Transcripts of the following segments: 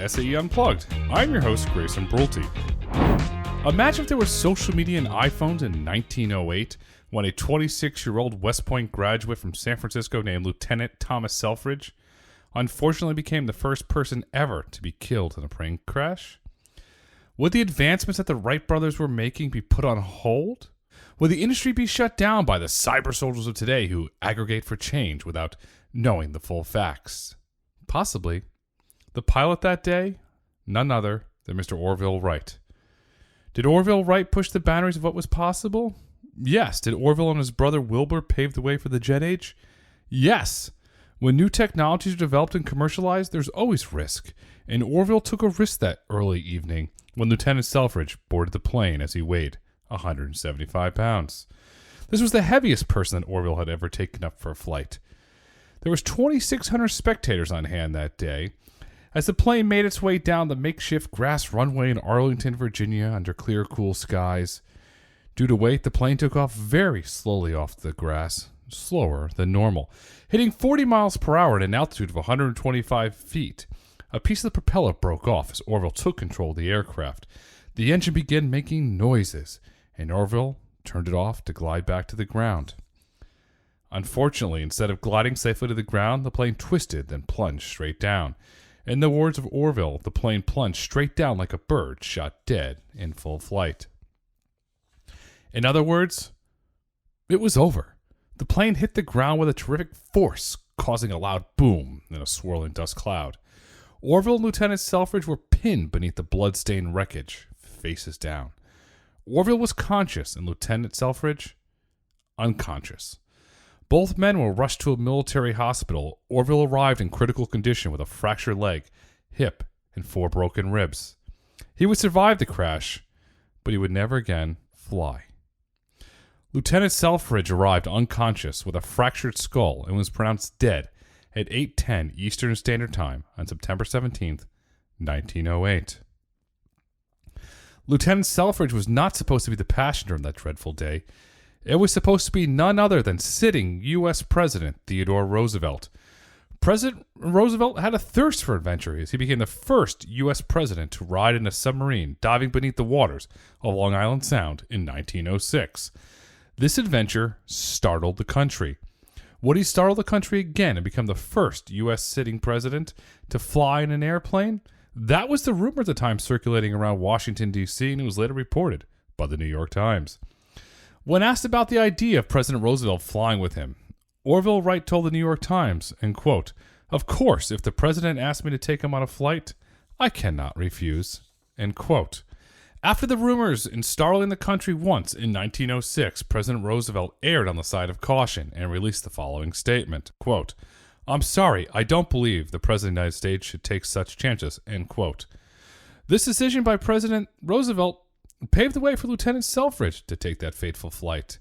SAE Unplugged. I'm your host, Grayson Brulte. Imagine if there was social media and iPhones in 1908 when a 26-year-old West Point graduate from San Francisco named Lieutenant Thomas Selfridge unfortunately became the first person ever to be killed in a plane crash. Would the advancements that the Wright Brothers were making be put on hold? Would the industry be shut down by the cyber soldiers of today who aggregate for change without knowing the full facts? Possibly. The pilot that day? None other than Mr. Orville Wright. Did Orville Wright push the boundaries of what was possible? Yes. Did Orville and his brother Wilbur pave the way for the jet age? Yes. When new technologies are developed and commercialized, there's always risk, and Orville took a risk that early evening when Lieutenant Selfridge boarded the plane as he weighed 175 pounds. This was the heaviest person that Orville had ever taken up for a flight. There was 2,600 spectators on hand that day as the plane made its way down the makeshift grass runway in Arlington, Virginia under clear, cool skies. Due to weight, the plane took off very slowly off the grass, slower than normal, hitting 40 miles per hour at an altitude of 125 feet. A piece of the propeller broke off as Orville took control of the aircraft. The engine began making noises, and Orville turned it off to glide back to the ground. Unfortunately, instead of gliding safely to the ground, the plane twisted, then plunged straight down. In the words of Orville, the plane plunged straight down like a bird shot dead in full flight. In other words, it was over. The plane hit the ground with a terrific force, causing a loud boom and a swirling dust cloud. Orville and Lieutenant Selfridge were pinned beneath the blood-stained wreckage, faces down. Orville was conscious and Lieutenant Selfridge unconscious. Both men were rushed to a military hospital. Orville arrived in critical condition with a fractured leg, hip, and 4 broken ribs. He would survive the crash, but he would never again fly. Lieutenant Selfridge arrived unconscious with a fractured skull and was pronounced dead at 8:10 Eastern Standard Time on September 17th, 1908. Lieutenant Selfridge was not supposed to be the passenger on that dreadful day. It was supposed to be none other than sitting U.S. President Theodore Roosevelt. President Roosevelt had a thirst for adventure as he became the first U.S. president to ride in a submarine diving beneath the waters of Long Island Sound in 1906. This adventure startled the country. Would he startle the country again and become the first U.S. sitting president to fly in an airplane? That was the rumor at the time circulating around Washington, D.C., and it was later reported by the New York Times. When asked about the idea of President Roosevelt flying with him, Orville Wright told the New York Times, and quote, "Of course, if the president asked me to take him on a flight, I cannot refuse," end quote. After the rumors in startling the country once in 1906, President Roosevelt erred on the side of caution and released the following statement, quote, "I'm sorry, I don't believe the President of the United States should take such chances," end quote. This decision by President Roosevelt paved the way for Lieutenant Selfridge to take that fateful flight.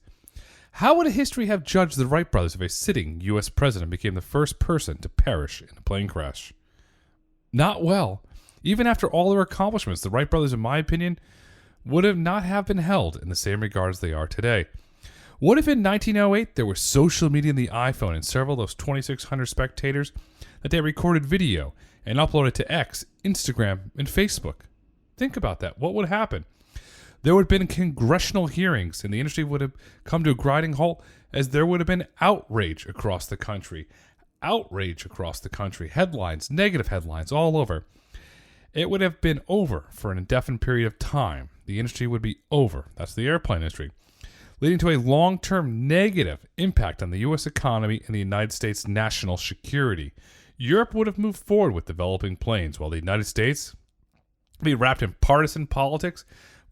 How would history have judged the Wright brothers if a sitting U.S. president became the first person to perish in a plane crash? Not well. Even after all their accomplishments, the Wright brothers, in my opinion, would have not have been held in the same regard as they are today. What if in 1908 there was social media and the iPhone and several of those 2,600 spectators that they recorded video and uploaded to X, Instagram, and Facebook? Think about that. What would happen? There would have been congressional hearings and the industry would have come to a grinding halt as there would have been outrage across the country. Outrage across the country. Headlines, negative headlines all over. It would have been over for an indefinite period of time. The industry would be over. That's the airplane industry. Leading to a long-term negative impact on the U.S. economy and the United States' national security. Europe would have moved forward with developing planes, while the United States would be wrapped in partisan politics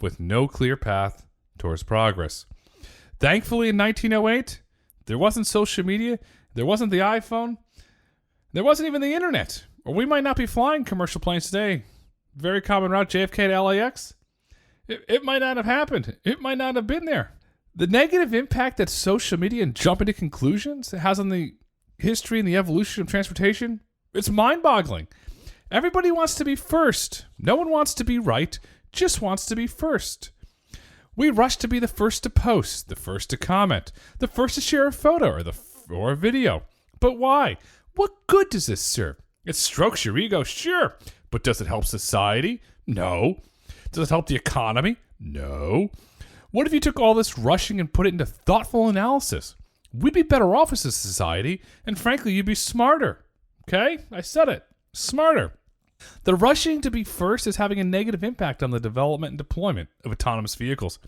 with no clear path towards progress. Thankfully, in 1908, there wasn't social media, there wasn't the iPhone, there wasn't even the internet. Or we might not be flying commercial planes today. Very common route, JFK to LAX. It might not have happened. It might not have been there. The negative impact that social media and jumping to conclusions has on the history and the evolution of transportation, it's mind-boggling. Everybody wants to be first. No one wants to be right, just wants to be first. We rush to be the first to post, the first to comment, the first to share a photo or a video. But why? What good does this serve? It strokes your ego, sure, But does it help society? No. Does it help the economy? No. What if you took all this rushing and put it into thoughtful analysis? We'd be better off as a society, and frankly, you'd be smarter. Okay? I said it. Smarter. The rushing to be first is having a negative impact on the development and deployment of autonomous vehicles.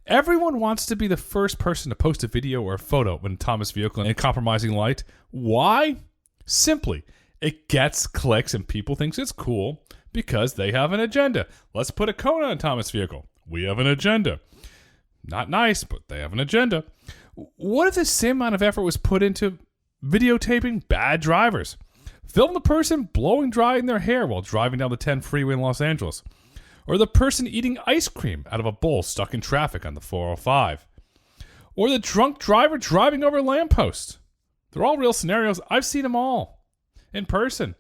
Everyone wants to be the first person to post a video or a photo of an autonomous vehicle in compromising light. Why? Simply, it gets clicks and people think it's cool because they have an agenda. Let's put a cone on an autonomous vehicle. We have an agenda. Not nice, but they have an agenda. What if the same amount of effort was put into videotaping bad drivers? Film the person blowing dry in their hair while driving down the 10 freeway in Los Angeles. Or the person eating ice cream out of a bowl stuck in traffic on the 405. Or the drunk driver driving over a lamppost. They're all real scenarios. I've seen them all in person.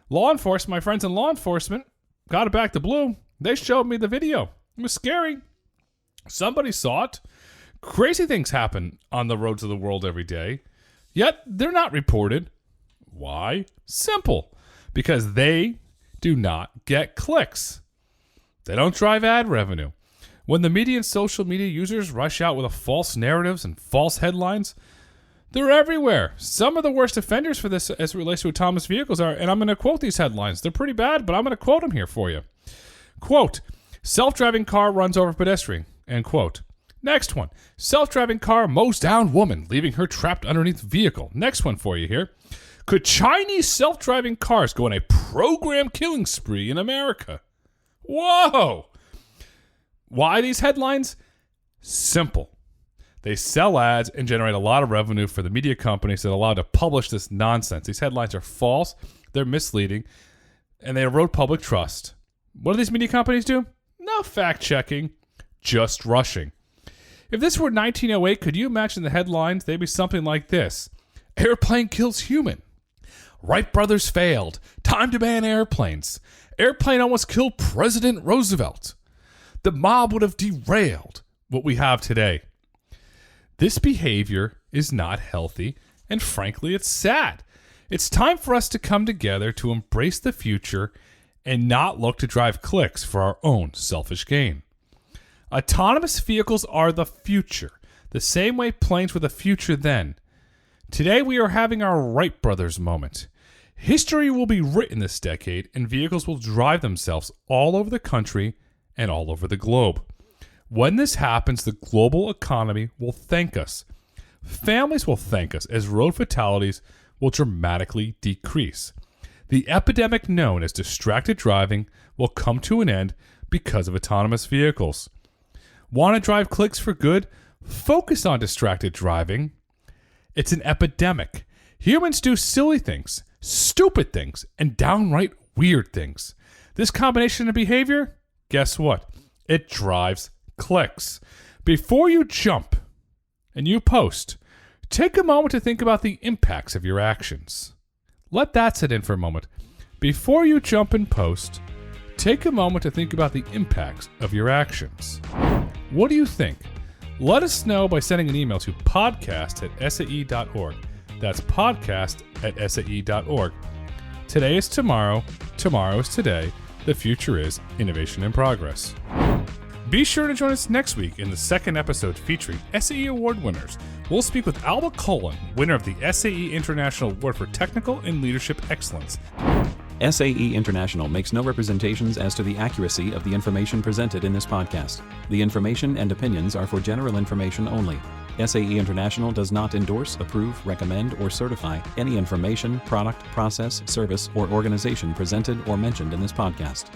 Law enforcement, my friends in law enforcement, got it back to blue. They showed me the video. It was scary. Somebody saw it. Crazy things happen on the roads of the world every day. Yet they're not reported. Why? Simple. Because they do not get clicks. They don't drive ad revenue. When the media and social media users rush out with false narratives and false headlines, they're everywhere. Some of the worst offenders for this as it relates to autonomous vehicles are, and I'm going to quote these headlines. They're pretty bad, but I'm going to quote them here for you. Quote, self-driving car runs over pedestrian. End quote. Next one, self-driving car mows down woman, leaving her trapped underneath vehicle. Next one for you here. Could Chinese self-driving cars go on a program killing spree in America? Whoa! Why these headlines? Simple. They sell ads and generate a lot of revenue for the media companies that are allowed to publish this nonsense. These headlines are false, they're misleading, and they erode public trust. What do these media companies do? No fact-checking, just rushing. If this were 1908, could you imagine the headlines? They'd be something like this. Airplane kills human. Wright Brothers failed. Time to ban airplanes. Airplane almost killed President Roosevelt. The mob would have derailed what we have today. This behavior is not healthy, and frankly, it's sad. It's time for us to come together to embrace the future and not look to drive clicks for our own selfish gain. Autonomous vehicles are the future, the same way planes were the future then. Today we are having our Wright Brothers moment. History will be written this decade, and vehicles will drive themselves all over the country and all over the globe. When this happens, the global economy will thank us. Families will thank us as road fatalities will dramatically decrease. The epidemic known as distracted driving will come to an end because of autonomous vehicles. Want to drive clicks for good? Focus on distracted driving. It's an epidemic. Humans do silly things, stupid things, and downright weird things. This combination of behavior, guess what? It drives clicks. Before you jump and you post, take a moment to think about the impacts of your actions. Let that sit in for a moment. Before you jump and post, take a moment to think about the impacts of your actions. What do you think? Let us know by sending an email to podcast@sae.org. That's podcast@sae.org. Today is tomorrow. Tomorrow is today. The future is innovation in progress. Be sure to join us next week in the second episode featuring SAE Award winners. We'll speak with Alba Colin, winner of the SAE International Award for Technical and Leadership Excellence. SAE International makes no representations as to the accuracy of the information presented in this podcast. The information and opinions are for general information only. SAE International does not endorse, approve, recommend, or certify any information, product, process, service, or organization presented or mentioned in this podcast.